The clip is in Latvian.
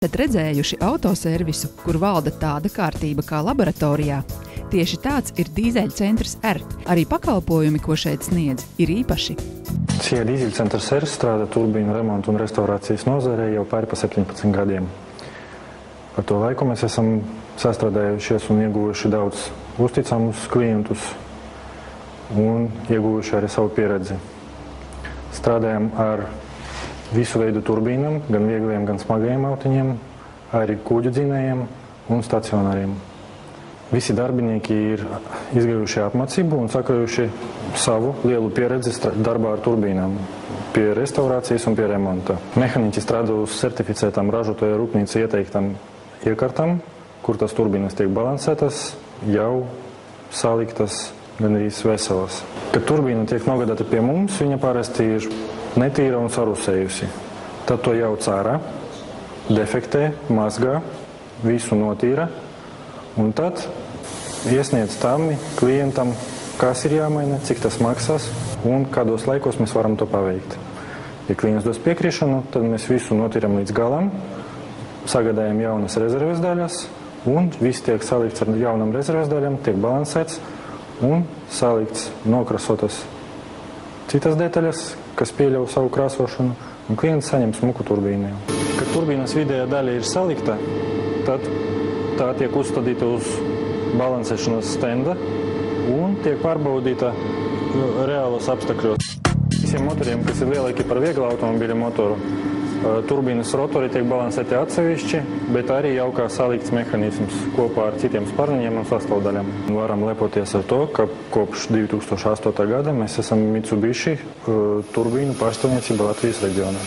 Esat redzējuši autoservisu, kur valda tāda kārtība kā laboratorijā? Tieši tāds ir dīzeļcentrs R. Arī pakalpojumi, ko šeit sniedz, ir īpaši. Šie dīzeļcentrs R strādā turbīnu remontu un restaurācijas nozarē jau pāri pa 17 gadiem. Par to laiku mēs esam sastrādājušies un ieguvuši daudz uzticamus klientus un ieguvuši arī savu pieredzi. Strādājam ar visu veidu turbīnām, gan viegliem, gan smagajiem autiņiem, arī kuģu dzinējiem un stacionāriem. Visi darbinieki ir izgājuši apmācību un sakrājuši savu lielu pieredzi darbā ar turbīnām, pie restaurācijas un pie remonta. Mehāniķi strādā uz certificētām ražotāja rūpnīca ieteiktam iekartam, kur tas turbīnas tiek balansētas, jau saliktas gan arī veselas. Kad turbīna tiek nogādāta pie mums, viņa parasti ir netīra un sarusējusi. Tad to jauc ārā, defektē, mazgā, visu notīra un tad iesniedz tam klientam, kas ir jāmaina, cik tas maksās un kādos laikos mēs varam to paveikt. Ja klients dos piekrišanu, tad mēs visu notīram līdz galam, sagādājam jaunas rezerves daļas un viss tiek salikts ar jaunam rezerves daļam, tiek balansēts un salikts, nokrasotas citas detaļas, kas pieļauj savu krāsošanu, un klients saņem smuku turbīnu. Kad turbīnas vidējā daļa ir salikta, tad tā tiek uzstādīta uz balansēšanas stenda un tiek pārbaudīta reālos apstākļos. Visiem motoriem, kas ir lielāki par vieglu automobīļa motoru, turbīnas rotori tiek balansēti atsevišķi, bet arī jau kā salikts mehānisms kopā ar citiem sparniņiem un sastāvdaļām. Varam lepoties ar to, ka kopš 2008. gada mēs esam Mitsubishi turbīnu pārstāvniecība Latvijas reģionā.